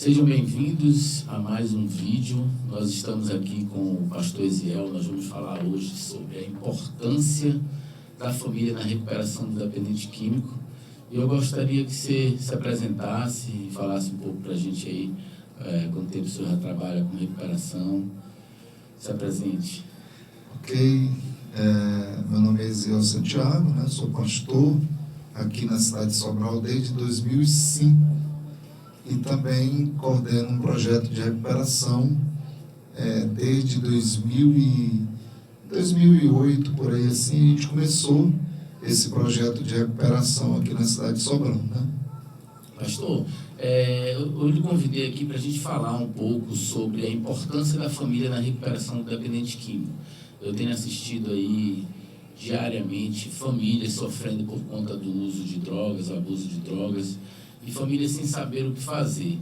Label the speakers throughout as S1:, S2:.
S1: Sejam bem-vindos a mais um vídeo. Nós estamos aqui com o pastor Eziel. Nós vamos falar hoje sobre a importância da família na recuperação do dependente químico. E eu gostaria que você se apresentasse e falasse um pouco para a gente aí, quanto tempo o senhor já trabalha com recuperação. Se apresente.
S2: Ok, meu nome é Eziel Santiago, né? Sou pastor aqui na cidade de Sobral desde 2005 e também coordeno um projeto de recuperação desde 2008, por aí assim. A gente começou esse projeto de recuperação aqui na cidade de Sobral, né?
S1: Pastor, eu lhe convidei aqui para a gente falar um pouco sobre a importância da família na recuperação do dependente químico. Eu tenho assistido aí diariamente famílias sofrendo por conta do uso de drogas, abuso de drogas, e famílias sem saber o que fazer,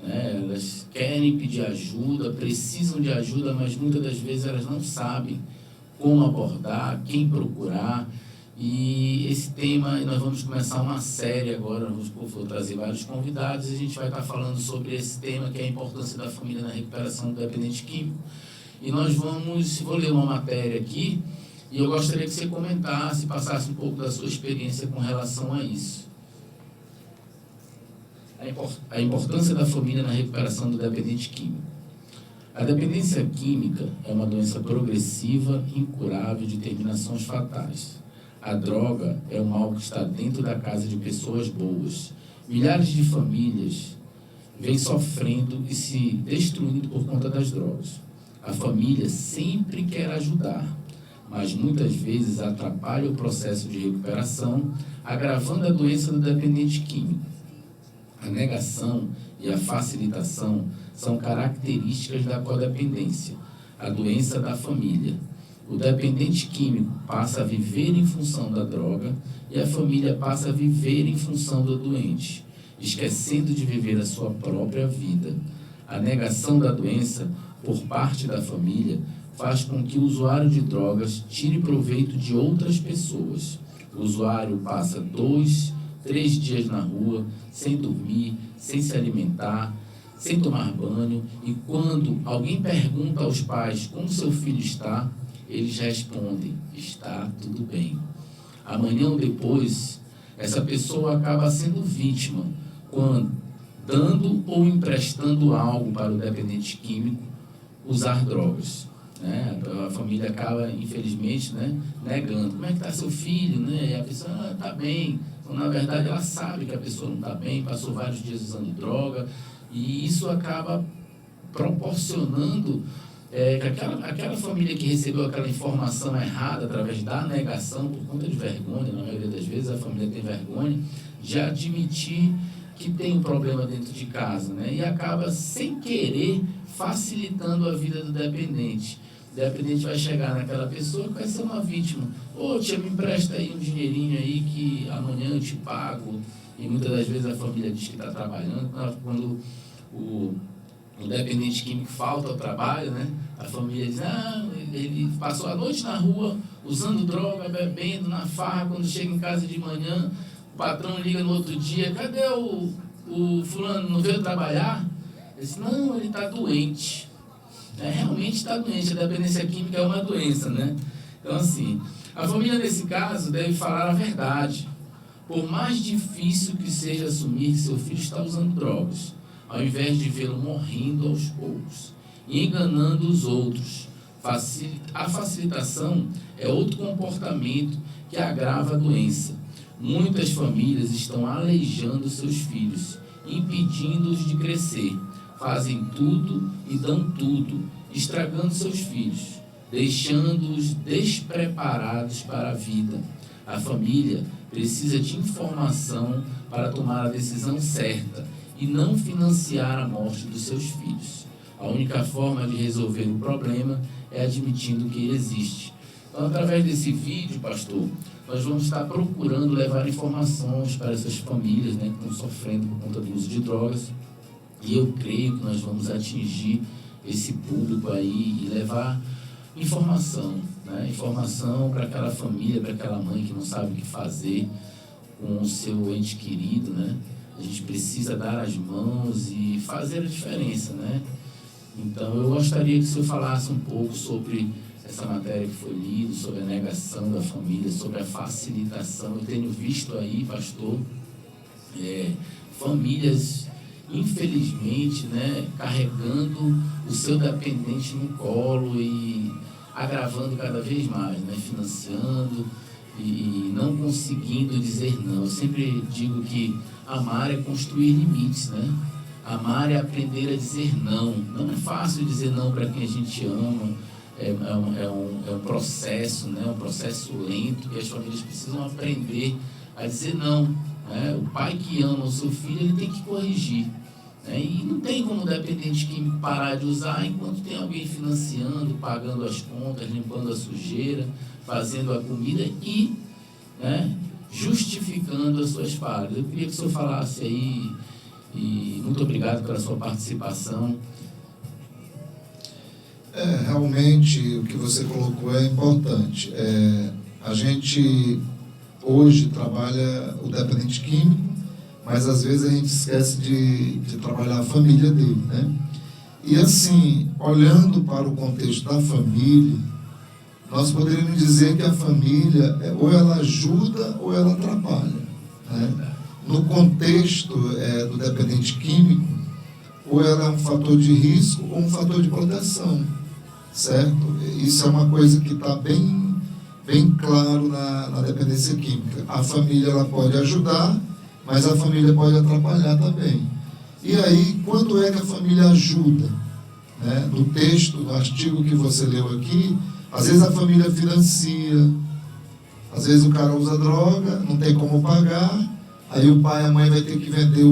S1: né? Elas querem pedir ajuda, precisam de ajuda, mas muitas das vezes elas não sabem como abordar, quem procurar. E esse tema, nós vamos começar uma série agora, vou trazer vários convidados e a gente vai estar falando sobre esse tema, que é a importância da família na recuperação do dependente químico. E nós vou ler uma matéria aqui e eu gostaria que você comentasse, passasse um pouco da sua experiência com relação a isso. A importância da família na recuperação do dependente químico. A dependência química é uma doença progressiva, incurável, de terminações fatais. A droga é um mal que está dentro da casa de pessoas boas. Milhares de famílias vêm sofrendo e se destruindo por conta das drogas. A família sempre quer ajudar, mas muitas vezes atrapalha o processo de recuperação, agravando a doença do dependente químico. A negação e a facilitação são características da codependência, a doença da família. O dependente químico passa a viver em função da droga e a família passa a viver em função do doente, esquecendo de viver a sua própria vida. A negação da doença por parte da família faz com que o usuário de drogas tire proveito de outras pessoas. O usuário passa 2, 3 dias na rua, sem dormir, sem se alimentar, sem tomar banho, e quando alguém pergunta aos pais como seu filho está, eles respondem: está tudo bem. Amanhã ou depois, essa pessoa acaba sendo vítima, quando, dando ou emprestando algo para o dependente químico usar drogas. A família acaba, infelizmente, negando. Como é que está seu filho? E a pessoa está bem. Então, na verdade, ela sabe que a pessoa não está bem, passou vários dias usando droga, e isso acaba proporcionando que aquela família que recebeu aquela informação errada através da negação, por conta de vergonha, na maioria das vezes a família tem vergonha de admitir que tem um problema dentro de casa, e acaba, sem querer, facilitando a vida do dependente. O dependente vai chegar naquela pessoa que vai ser uma vítima. Tia, me empresta aí um dinheirinho aí que amanhã eu te pago. E muitas das vezes a família diz que está trabalhando. Quando o dependente químico falta ao trabalho, a família diz: ele passou a noite na rua usando droga, bebendo, na farra. Quando chega em casa de manhã, o patrão liga no outro dia: cadê o fulano, não veio trabalhar? Ele diz: não, ele está doente. Realmente está doente. A dependência química é uma doença, Então, assim, a família nesse caso deve falar a verdade. Por mais difícil que seja assumir que seu filho está usando drogas, ao invés de vê-lo morrendo aos poucos e enganando os outros. A facilitação é outro comportamento que agrava a doença. Muitas famílias estão aleijando seus filhos, impedindo-os de crescer. Fazem tudo e dão tudo, estragando seus filhos, deixando-os despreparados para a vida. A família precisa de informação para tomar a decisão certa e não financiar a morte dos seus filhos. A única forma de resolver o problema é admitindo que ele existe. Então, através desse vídeo, pastor, nós vamos estar procurando levar informações para essas famílias, que estão sofrendo por conta do uso de drogas. E eu creio que nós vamos atingir esse público aí e levar informação, informação para aquela família, para aquela mãe que não sabe o que fazer com o seu ente querido, A a gente precisa dar as mãos e fazer a diferença, né? Então, eu gostaria que o senhor falasse um pouco sobre essa matéria que foi lida, sobre a negação da família, sobre a facilitação. Eu tenho visto aí, pastor, famílias, infelizmente, né, carregando o seu dependente no colo e agravando cada vez mais, né, financiando e não conseguindo dizer não. Eu sempre digo que amar é construir limites, né? Amar é aprender a dizer não. Não é fácil dizer não para quem a gente ama. É um processo, né? Um processo lento que as famílias precisam aprender a dizer não, né? O pai que ama o seu filho, ele tem que corrigir, né? E não tem como o dependente químico parar de usar enquanto tem alguém financiando, pagando as contas, limpando a sujeira, fazendo a comida e, né, justificando as suas falhas. Eu queria que o senhor falasse aí, e muito obrigado pela sua participação.
S2: Realmente o que você colocou é importante. A gente hoje trabalha o dependente químico, mas às vezes a gente esquece de trabalhar a família dele, né? E assim, olhando para o contexto da família, nós poderíamos dizer que a família ou ela ajuda ou ela atrapalha, né? No contexto do dependente químico, ou ela é um fator de risco ou um fator de proteção, certo? Isso é uma coisa que está bem claro na dependência química. A família ela pode ajudar, mas a família pode atrapalhar também. E aí, quando é que a família ajuda? Né? No texto, no artigo que você leu aqui, às vezes a família financia, às vezes o cara usa droga, não tem como pagar, aí o pai e a mãe vai ter que vender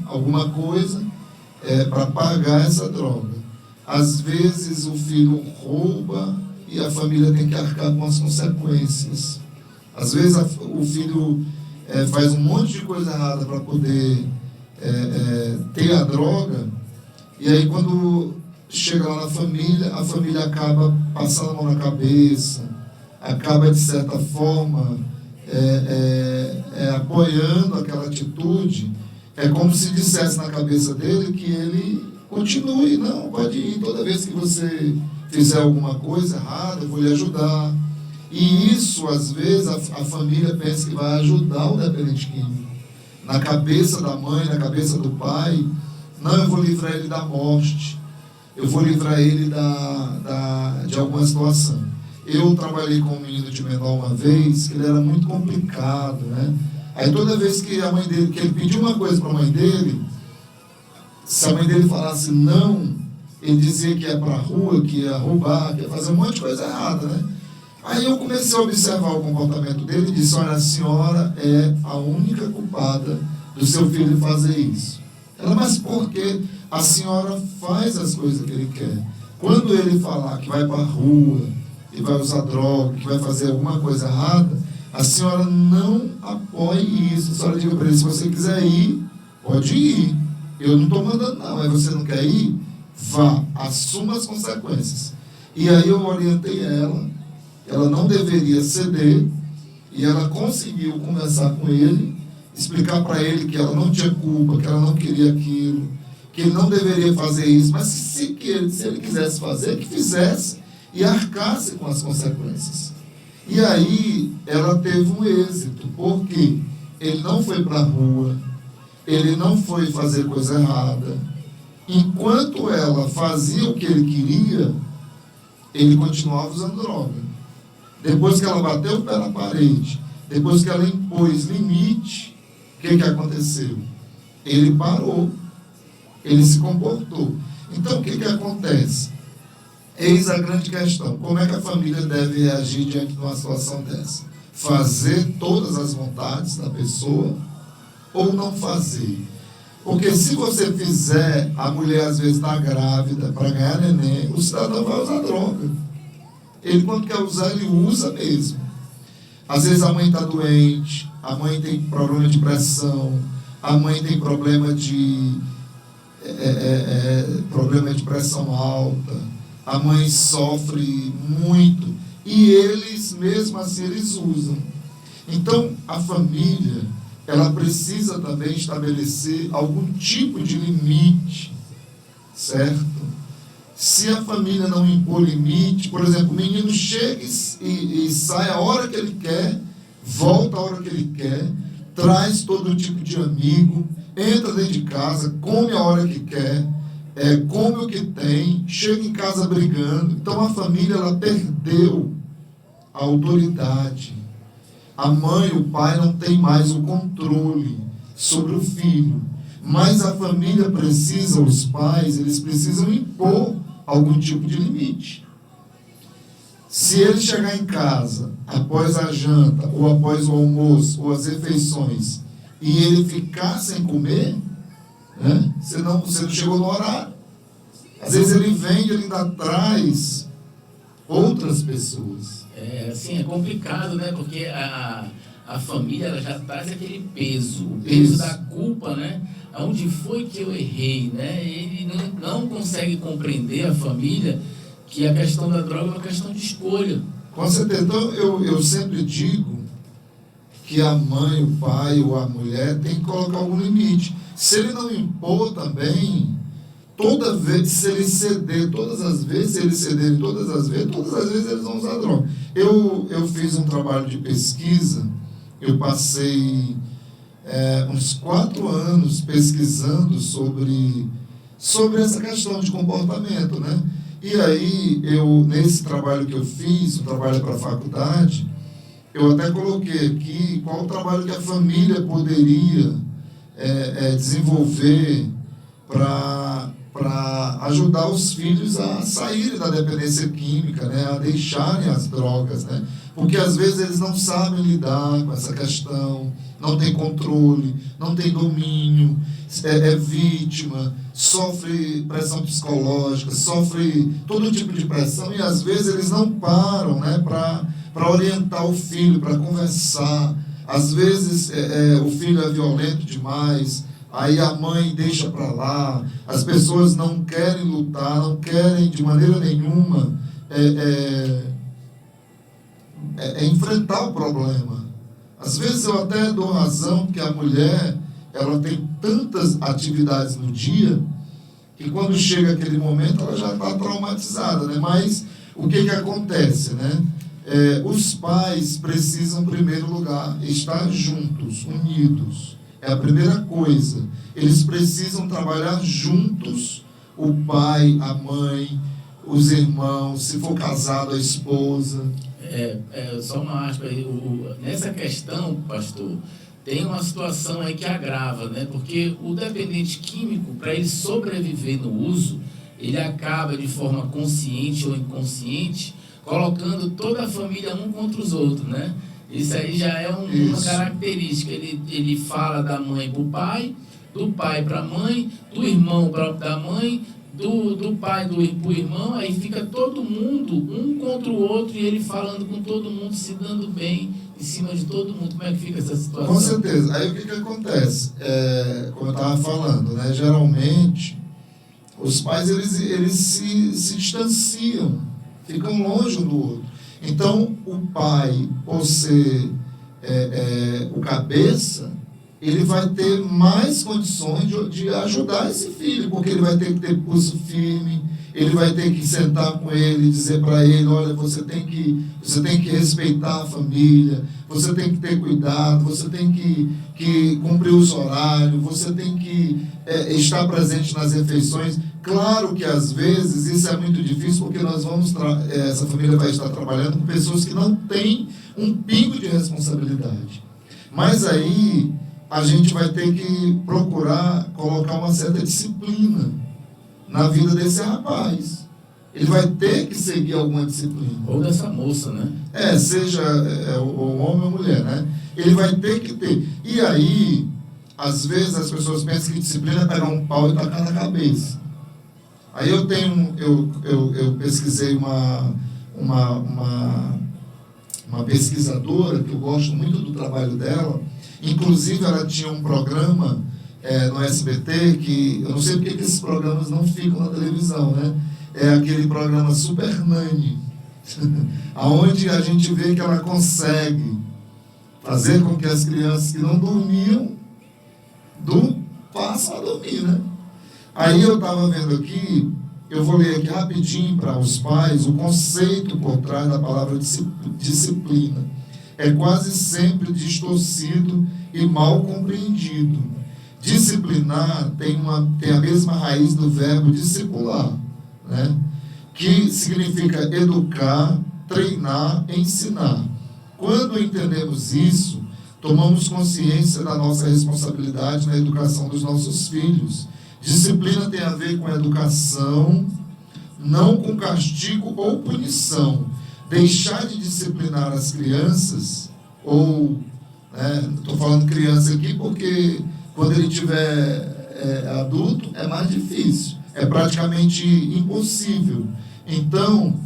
S2: alguma coisa para pagar essa droga. Às vezes o filho rouba e a família tem que arcar com as consequências. Às vezes o filho faz um monte de coisa errada para poder ter a droga, e aí quando chega lá na família, a família acaba passando a mão na cabeça, acaba de certa forma apoiando aquela atitude. É como se dissesse na cabeça dele que ele continue, não, pode ir, toda vez que você fizer alguma coisa errada, eu vou lhe ajudar. E isso, às vezes, a família pensa que vai ajudar o dependente químico. Na cabeça da mãe, na cabeça do pai, não, eu vou livrar ele da morte, eu vou livrar ele de alguma situação. Eu trabalhei com um menino de menor uma vez, que ele era muito complicado, né? Aí toda vez que a mãe dele, que ele pediu uma coisa para a mãe dele, se a mãe dele falasse não, ele dizia que ia para a rua, que ia roubar, que ia fazer um monte de coisa errada, né? Aí eu comecei a observar o comportamento dele e disse, olha, a senhora é a única culpada do seu filho fazer isso. Ela, mas por que a senhora faz as coisas que ele quer? Quando ele falar que vai para a rua, que vai usar droga, que vai fazer alguma coisa errada, a senhora não apoie isso. A senhora diga para ele, se você quiser ir, pode ir. Eu não estou mandando não, mas você não quer ir? Vá, assuma as consequências. E aí eu orientei ela não deveria ceder, e ela conseguiu conversar com ele, explicar para ele que ela não tinha culpa, que ela não queria aquilo, que ele não deveria fazer isso, mas se ele quisesse fazer, que fizesse e arcasse com as consequências. E aí ela teve um êxito, porque ele não foi para a rua, ele não foi fazer coisa errada. Enquanto ela fazia o que ele queria, ele continuava usando droga. Depois que ela bateu o pé na parede, depois que ela impôs limite, o que aconteceu? Ele parou, ele se comportou. Então o que acontece? Eis a grande questão, como é que a família deve reagir diante de uma situação dessa? Fazer todas as vontades da pessoa ou não fazer? Porque se você fizer, a mulher às vezes está grávida para ganhar neném, o cidadão vai usar droga. Ele quando quer usar, ele usa mesmo. Às vezes a mãe está doente, a mãe tem problema de pressão, a mãe tem problema de pressão alta, a mãe sofre muito, e eles mesmo assim eles usam. Então a família ela precisa também estabelecer algum tipo de limite, certo? Se a família não impor limite, por exemplo, o menino chega e sai a hora que ele quer, volta a hora que ele quer, traz todo tipo de amigo, entra dentro de casa, come a hora que quer, come o que tem, chega em casa brigando. Então a família, ela perdeu a autoridade. A mãe, o pai não tem mais o controle sobre o filho. Mas a família precisa, os pais, eles precisam impor algum tipo de limite. Se ele chegar em casa, após a janta, ou após o almoço, ou as refeições, e ele ficar sem comer, né? Você não chegou no horário. Às vezes ele vem e ele ainda traz outras pessoas.
S1: Assim, é complicado, né? Porque a família, ela já traz aquele peso, o peso da culpa, né? Onde foi que eu errei, né? Ele não consegue compreender, a família, que a questão da droga é uma questão de escolha.
S2: Com certeza. Então, eu sempre digo que a mãe, o pai ou a mulher tem que colocar algum limite. Se ele não impor também, toda vez, se ele ceder todas as vezes, se eles cederem todas as vezes eles vão usar droga. Eu fiz um trabalho de pesquisa, eu passei uns 4 anos pesquisando sobre essa questão de comportamento, né? E aí, nesse trabalho que eu fiz, o trabalho para a faculdade, eu até coloquei aqui qual o trabalho que a família poderia desenvolver para ajudar os filhos a saírem da dependência química, né? A deixarem as drogas, né? Porque às vezes eles não sabem lidar com essa questão, não tem controle, não tem domínio, é vítima, sofre pressão psicológica, sofre todo tipo de pressão, e às vezes eles não param, né, para orientar o filho, para conversar. Às vezes o filho é violento demais, aí a mãe deixa para lá, as pessoas não querem lutar, não querem de maneira nenhuma enfrentar o problema. Às vezes eu até dou razão que a mulher, ela tem tantas atividades no dia, que quando chega aquele momento ela já está traumatizada, né? Mas o que acontece, né? Os pais precisam, em primeiro lugar, estar juntos, unidos. É a primeira coisa. Eles precisam trabalhar juntos, o pai, a mãe, os irmãos, se for casado, a esposa.
S1: Só uma aspa aí. Nessa questão, pastor, tem uma situação aí que agrava, né? Porque o dependente químico, para ele sobreviver no uso, ele acaba de forma consciente ou inconsciente colocando toda a família um contra os outros, né? Isso aí já é uma característica. Ele fala da mãe para o pai, do pai para a mãe, do irmão da mãe, do pai para o irmão, aí fica todo mundo um contra o outro, e ele falando com todo mundo, se dando bem em cima de todo mundo. Como é que fica essa situação?
S2: Com certeza. Aí o que acontece? Como eu estava falando, né? Geralmente os pais eles se distanciam, ficam longe um do outro. Então o pai, por ser o cabeça, ele vai ter mais condições de ajudar esse filho, porque ele vai ter que ter pulso firme, ele vai ter que sentar com ele e dizer para ele: olha, você tem que respeitar a família, você tem que ter cuidado, você tem que cumprir os horários, você tem que estar presente nas refeições. Claro que às vezes isso é muito difícil, porque essa família vai estar trabalhando com pessoas que não têm um pingo de responsabilidade. Mas aí a gente vai ter que procurar colocar uma certa disciplina na vida desse rapaz. Ele vai ter que seguir alguma disciplina.
S1: Ou dessa moça, né?
S2: Seja o homem ou a mulher, né? Ele vai ter que ter. E aí, às vezes as pessoas pensam que disciplina é pegar um pau e tacar na cabeça. Aí eu pesquisei uma pesquisadora, que eu gosto muito do trabalho dela. Inclusive, ela tinha um programa no SBT, que eu não sei porque que esses programas não ficam na televisão, né? É aquele programa Super Nani, onde a gente vê que ela consegue Fazer com que as crianças que não dormiam, passem a dormir, né? Aí eu estava vendo aqui, eu vou ler aqui rapidinho para os pais, o conceito por trás da palavra disciplina. É quase sempre distorcido e mal compreendido. Disciplinar tem a mesma raiz do verbo discipular, né? Que significa educar, treinar, ensinar. Quando entendemos isso, tomamos consciência da nossa responsabilidade na educação dos nossos filhos. Disciplina tem a ver com educação, não com castigo ou punição. Deixar de disciplinar as crianças, estou falando criança aqui porque quando ele tiver adulto é mais difícil, é praticamente impossível. Então,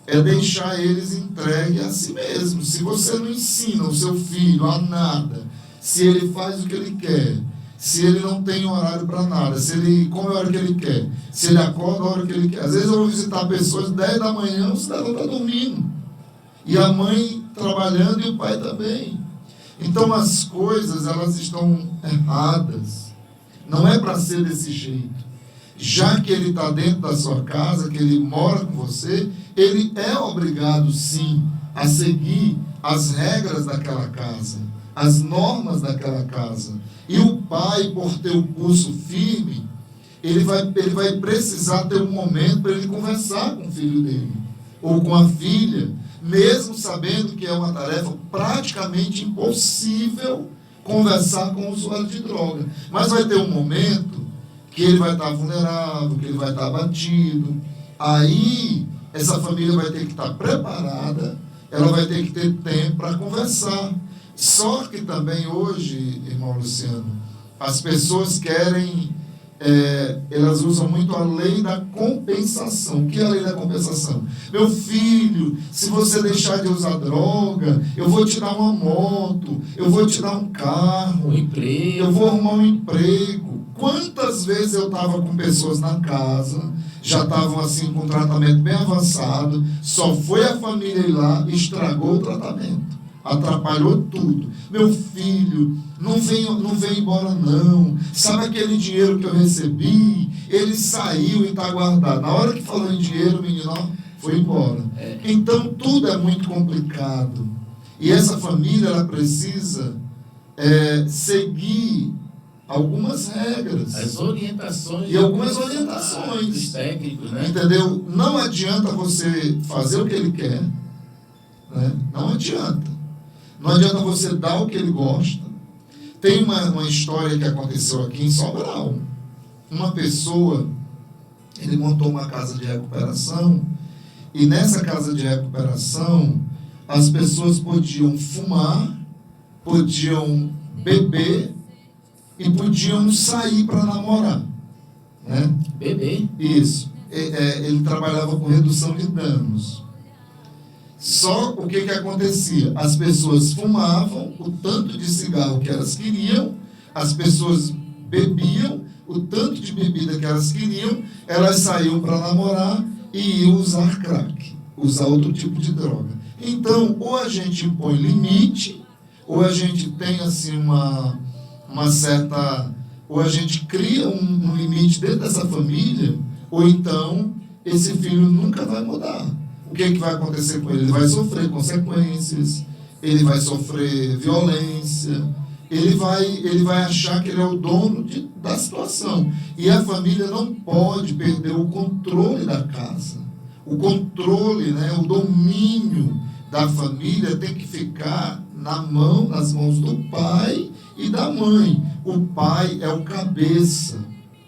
S2: é deixar eles entregues a si mesmos. Se você não ensina o seu filho a nada, se ele faz o que ele quer, se ele não tem horário para nada, se ele come a hora que ele quer, se ele acorda a hora que ele quer. Às vezes eu vou visitar pessoas 10 da manhã, o cidadão está dormindo. E a mãe trabalhando e o pai também. Então as coisas, elas estão erradas. Não é para ser desse jeito. Já que ele está dentro da sua casa, que ele mora com você, ele é obrigado, sim, a seguir as regras daquela casa, as normas daquela casa. E o pai, por ter o pulso firme, ele vai precisar ter um momento para ele conversar com o filho dele, ou com a filha, mesmo sabendo que é uma tarefa praticamente impossível conversar com o usuário de droga. Mas vai ter um momento que ele vai estar vulnerável, que ele vai estar abatido. Aí, essa família vai ter que estar preparada, ela vai ter que ter tempo para conversar. Só que também hoje, irmão Luciano, as pessoas querem, elas usam muito a lei da compensação. O que é a lei da compensação? Meu filho, se você deixar de usar droga, eu vou te dar uma moto, eu vou te dar um carro,
S1: um emprego,
S2: eu vou arrumar um emprego. Quantas vezes eu estava com pessoas na casa, já estavam assim com um tratamento bem avançado, só foi a família ir lá e estragou o tratamento, atrapalhou tudo. Meu filho, não vem embora não, sabe aquele dinheiro que eu recebi? Ele saiu e está guardado. Na hora que falou em dinheiro, o menino foi embora. Então tudo é muito complicado. E essa família, ela precisa seguir algumas regras.
S1: As orientações.
S2: E algumas orientações.
S1: Dos técnicos, né?
S2: Entendeu? Não adianta você fazer o que ele quer. Né? Não adianta. Não adianta você dar o que ele gosta. Tem uma história que aconteceu aqui em Sobral. Uma pessoa, ele montou uma casa de recuperação, e nessa casa de recuperação, as pessoas podiam fumar, podiam beber, e podiam sair para namorar. Né?
S1: Beber?
S2: Isso. Ele trabalhava com redução de danos. Só o que acontecia? As pessoas fumavam o tanto de cigarro que elas queriam, as pessoas bebiam o tanto de bebida que elas queriam, elas saíam para namorar e iam usar crack, usar outro tipo de droga. Então, ou a gente impõe limite, ou a gente tem assim uma certa, ou a gente cria um limite dentro dessa família, ou então esse filho nunca vai mudar. O que vai acontecer com ele? Ele vai sofrer consequências, ele vai sofrer violência, ele vai achar que ele é o dono da situação. E a família não pode perder o controle da casa. O controle, né, o domínio da família tem que ficar nas mãos do pai e da mãe. O pai é o cabeça.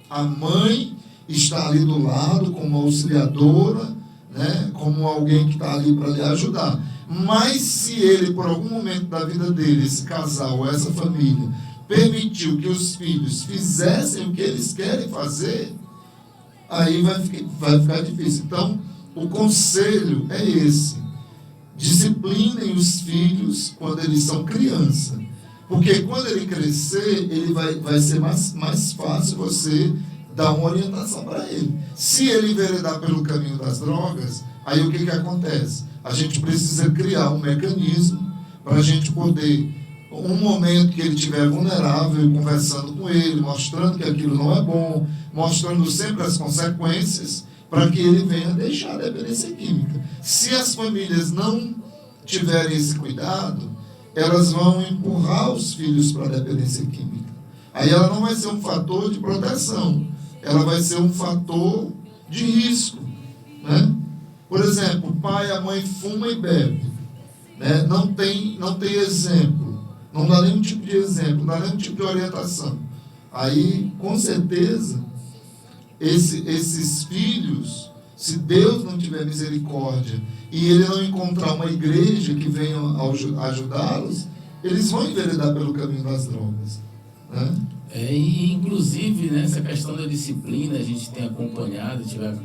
S2: A mãe está ali do lado como auxiliadora, né, como alguém que está ali para lhe ajudar. Mas se ele, por algum momento da vida dele, esse casal, essa família, permitiu que os filhos fizessem o que eles querem fazer, aí vai ficar difícil. Então, o conselho é esse: disciplinem os filhos quando eles são criança, porque quando ele crescer, ele vai ser mais fácil você dar uma orientação para ele. Se ele enveredar pelo caminho das drogas, aí o que acontece? A gente precisa criar um mecanismo para a gente poder um momento que ele estiver vulnerável, e conversando com ele, mostrando que aquilo não é bom, mostrando sempre as consequências, para que ele venha deixar a dependência química. Se as famílias não tiverem esse cuidado, elas vão empurrar os filhos para a dependência química. Aí ela não vai ser um fator de proteção, ela vai ser um fator de risco, né? Por exemplo, o pai e a mãe fumam e bebem, né? Não tem exemplo, não dá nenhum tipo de exemplo, não dá nenhum tipo de orientação. Aí, com certeza, esses filhos, se Deus não tiver misericórdia e ele não encontrar uma igreja que venha ajudá-los, eles vão enveredar pelo caminho das drogas, né?
S1: E inclusive, né, essa questão da disciplina, a gente tem acompanhado, a gente vai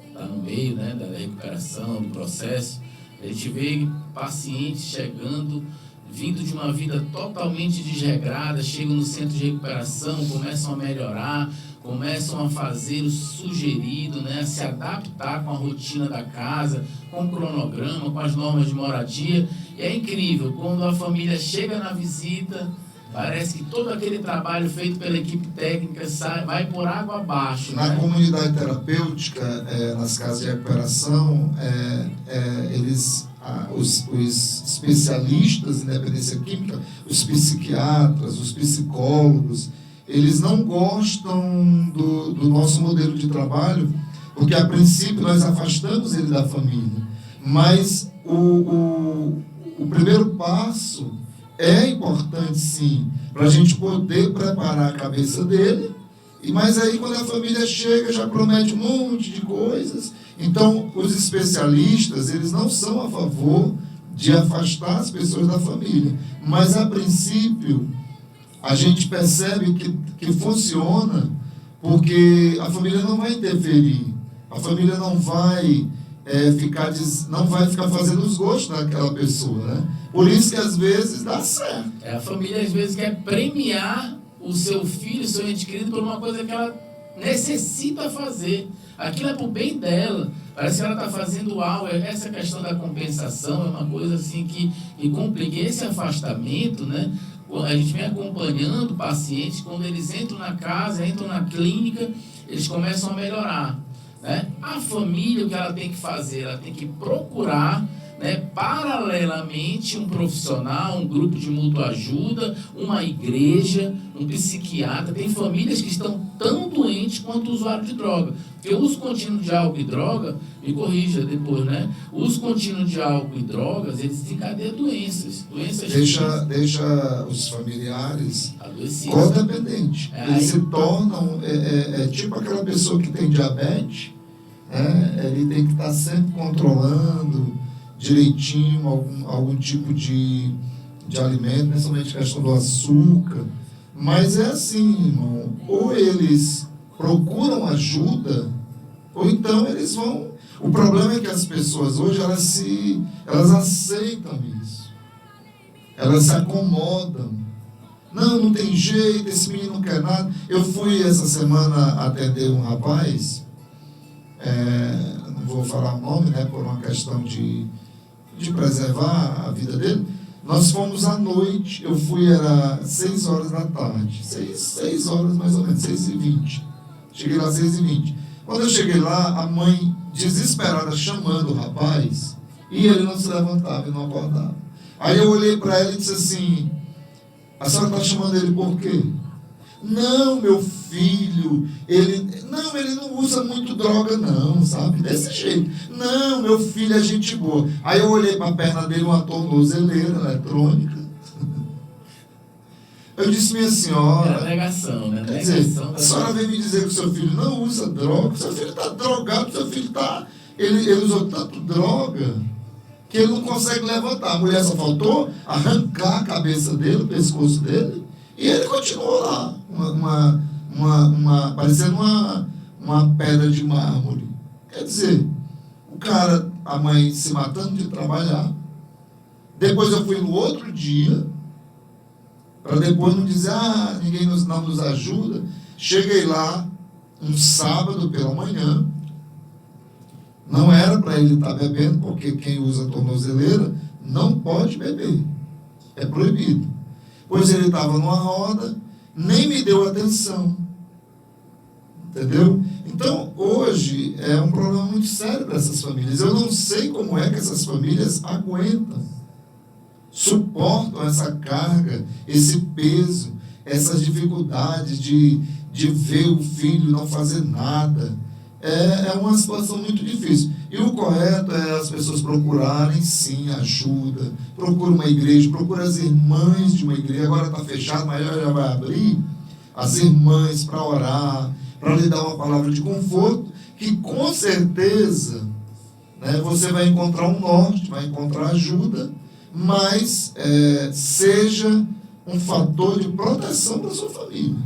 S1: estar no meio, né, da recuperação, do processo, a gente vê pacientes chegando, vindo de uma vida totalmente desregrada, chegam no centro de recuperação, começam a melhorar, começam a fazer o sugerido, né, a se adaptar com a rotina da casa, com o cronograma, com as normas de moradia. E é incrível, quando a família chega na visita, parece que todo aquele trabalho feito pela equipe técnica vai por água abaixo.
S2: Na comunidade terapêutica, nas casas de recuperação, os especialistas em dependência química, os psiquiatras, os psicólogos, eles não gostam do nosso modelo de trabalho, porque a princípio nós afastamos ele da família. Mas o primeiro passo é importante, sim, para a gente poder preparar a cabeça dele. Mas aí, quando a família chega, já promete um monte de coisas. Então, os especialistas, eles não são a favor de afastar as pessoas da família. Mas, a princípio, a gente percebe que funciona, porque a família não vai interferir. A família não vai ficar fazendo os gostos daquela pessoa, né? Por isso que às vezes dá certo.
S1: A família às vezes quer premiar o seu filho, o seu ente querido, por uma coisa que ela necessita fazer. Aquilo é para o bem dela. Parece que ela está fazendo algo. Essa questão da compensação é uma coisa assim que complica. Esse afastamento, né? A gente vem acompanhando pacientes, quando eles entram na casa, entram na clínica, eles começam a melhorar, né? A família, o que ela tem que fazer? Ela tem que procurar, né, paralelamente, um profissional, um grupo de mútua ajuda, uma igreja, um psiquiatra. Tem famílias que estão tão doentes quanto o usuário de droga. Porque o uso contínuo de álcool e droga, me corrija depois, né? O uso contínuo de álcool e drogas, eles desencadeiam doenças.
S2: Deixa os familiares codependentes. Eles se tornam tipo aquela pessoa que tem diabetes, né? Ele tem que estar sempre controlando direitinho algum tipo de alimento, principalmente a questão do açúcar. Mas é assim, irmão, ou eles procuram ajuda, ou então eles vão... O problema é que as pessoas hoje, elas aceitam isso. Elas se acomodam. Não tem jeito, esse menino não quer nada. Eu fui essa semana atender um rapaz, não vou falar o nome, né, por uma questão de preservar a vida dele. Nós fomos à noite, eu fui, era 6 horas da tarde, 6 horas mais ou menos, 6h20. Cheguei lá às 6h20. Quando eu cheguei lá, a mãe, desesperada, chamando o rapaz, e ele não se levantava e não acordava. Aí eu olhei para ela e disse assim: a senhora está chamando ele por quê? Não, meu filho, ele não usa muito droga não, sabe? Desse jeito. Não, meu filho é gente boa. Aí eu olhei para a perna dele, uma tornozeleira eletrônica. Eu disse: minha senhora...
S1: É negação, né?
S2: Quer dizer, a senhora veio me dizer que o seu filho não usa droga, seu filho está drogado, seu filho está... Ele usou tanto droga que ele não consegue levantar. A mulher só faltou arrancar a cabeça dele, o pescoço dele, e ele continuou lá, parecendo uma pedra de mármore. Quer dizer, o cara, a mãe se matando de trabalhar. Depois eu fui no outro dia, para depois não dizer: ninguém não nos ajuda. Cheguei lá, um sábado pela manhã, não era para ele estar bebendo, porque quem usa tornozeleira não pode beber, é proibido. pois ele estava numa roda, nem me deu atenção. Entendeu? Então, hoje é um problema muito sério para essas famílias. Eu não sei como é que essas famílias aguentam, suportam essa carga, esse peso, essas dificuldades de ver o filho não fazer nada. É uma situação muito difícil. E o correto é as pessoas procurarem, sim, ajuda. Procura uma igreja, procura as irmãs de uma igreja. Agora está fechado, mas já vai abrir. As irmãs para orar, para lhe dar uma palavra de conforto, que com certeza, né, você vai encontrar um norte, vai encontrar ajuda, mas seja um fator de proteção para a sua família,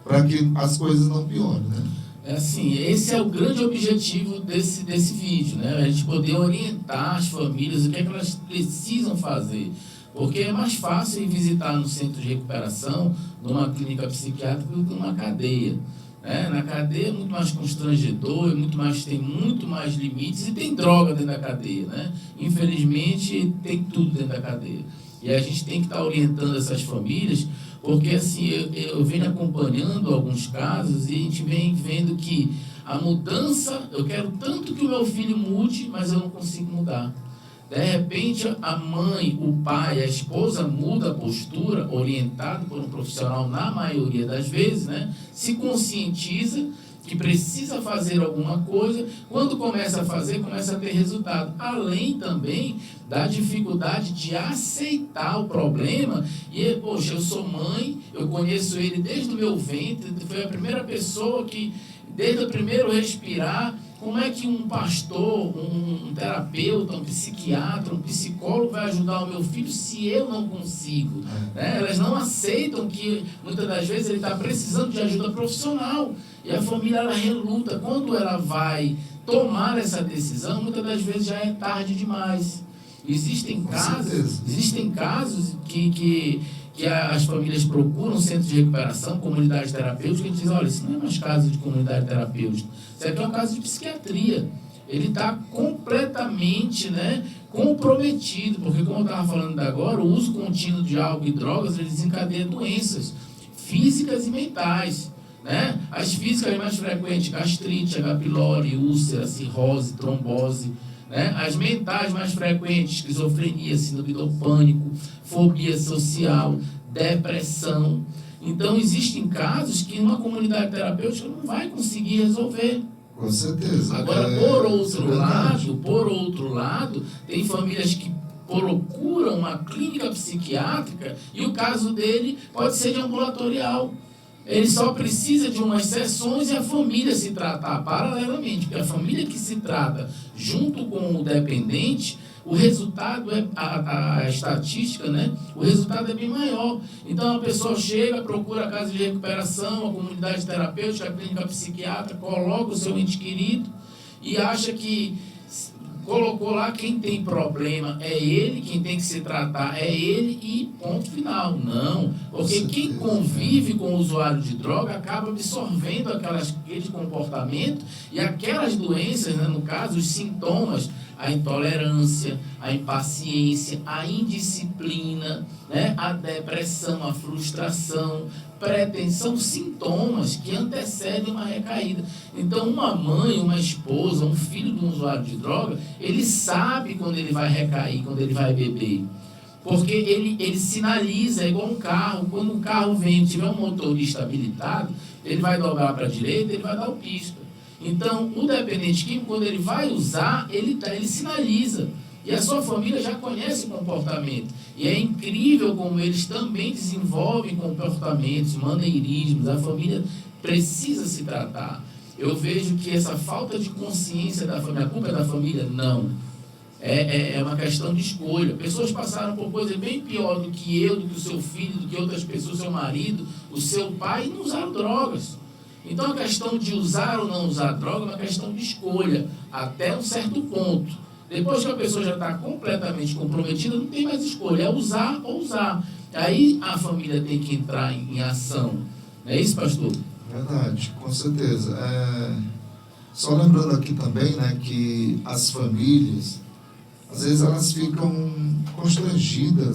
S2: para que as coisas não piorem, né?
S1: Assim, esse é o grande objetivo desse vídeo, né? A gente poder orientar as famílias o que é que elas precisam fazer. Porque é mais fácil ir visitar no centro de recuperação, numa clínica psiquiátrica, do que numa cadeia. Né? Na cadeia é muito mais constrangedor, tem muito mais limites e tem droga dentro da cadeia. Né? Infelizmente, tem tudo dentro da cadeia. E a gente tem que estar orientando essas famílias, porque assim, eu venho acompanhando alguns casos e a gente vem vendo que a mudança, eu quero tanto que o meu filho mude, mas eu não consigo mudar. De repente, a mãe, o pai, a esposa muda a postura, orientado por um profissional, na maioria das vezes, né? Se conscientiza que precisa fazer alguma coisa, quando começa a fazer, começa a ter resultado. Além também da dificuldade de aceitar o problema. E, poxa, eu sou mãe, eu conheço ele desde o meu ventre, foi a primeira pessoa que, desde o primeiro respirar, como é que um pastor, um terapeuta, um psiquiatra, um psicólogo vai ajudar o meu filho se eu não consigo? Né? Elas não aceitam que, muitas das vezes, ele está precisando de ajuda profissional. E a família, ela reluta. Quando ela vai tomar essa decisão, muitas das vezes já é tarde demais. Existem casos que as famílias procuram centros de recuperação, comunidade terapêutica, e dizem, olha, isso não é mais caso de comunidade terapêutica, isso aqui é um caso de psiquiatria. Ele está completamente, né, comprometido, porque, como eu estava falando agora, o uso contínuo de álcool e drogas, ele desencadeia doenças físicas e mentais. Né? As físicas mais frequentes, gastrite, H. pylori, úlcera, cirrose, trombose. Né? As mentais mais frequentes, esquizofrenia, síndrome do pânico, fobia social, depressão. Então, existem casos que uma comunidade terapêutica não vai conseguir resolver.
S2: Com certeza.
S1: Agora, por outro lado, tem famílias que procuram uma clínica psiquiátrica e o caso dele pode ser de ambulatorial. Ele só precisa de umas sessões e a família se tratar paralelamente, porque a família que se trata junto com o dependente, o resultado a estatística, né? O resultado é bem maior. Então a pessoa chega, procura a casa de recuperação, a comunidade terapêutica, a clínica psiquiátrica, coloca o seu ente querido e acha que colocou lá, quem tem problema é ele, quem tem que se tratar é ele e ponto final. Não, porque quem convive com o usuário de droga acaba absorvendo aquele comportamento e aquelas doenças, né, no caso, os sintomas, a intolerância, a impaciência, a indisciplina, né, a depressão, a frustração, pretensão, sintomas que antecedem uma recaída. Então, uma mãe, uma esposa, um filho de um usuário de droga, ele sabe quando ele vai recair, quando ele vai beber. Porque ele sinaliza, é igual um carro. Quando um carro vem e tiver um motorista habilitado, ele vai dobrar para a direita, ele vai dar o pisca. Então, o dependente químico, quando ele vai usar, ele sinaliza. E a sua família já conhece o comportamento. E é incrível como eles também desenvolvem comportamentos, maneirismos. A família precisa se tratar. Eu vejo que essa falta de consciência da família, a culpa é da família? Não. É uma questão de escolha. Pessoas passaram por coisas bem pior do que eu, do que o seu filho, do que outras pessoas, o seu marido, o seu pai, e não usaram drogas. Então a questão de usar ou não usar droga é uma questão de escolha, até um certo ponto. Depois que a pessoa já está completamente comprometida, não tem mais escolha, é usar ou usar. Aí a família tem que entrar em ação. Não é isso, pastor?
S2: Verdade, com certeza. Só lembrando aqui também, né, que as famílias, às vezes elas ficam constrangidas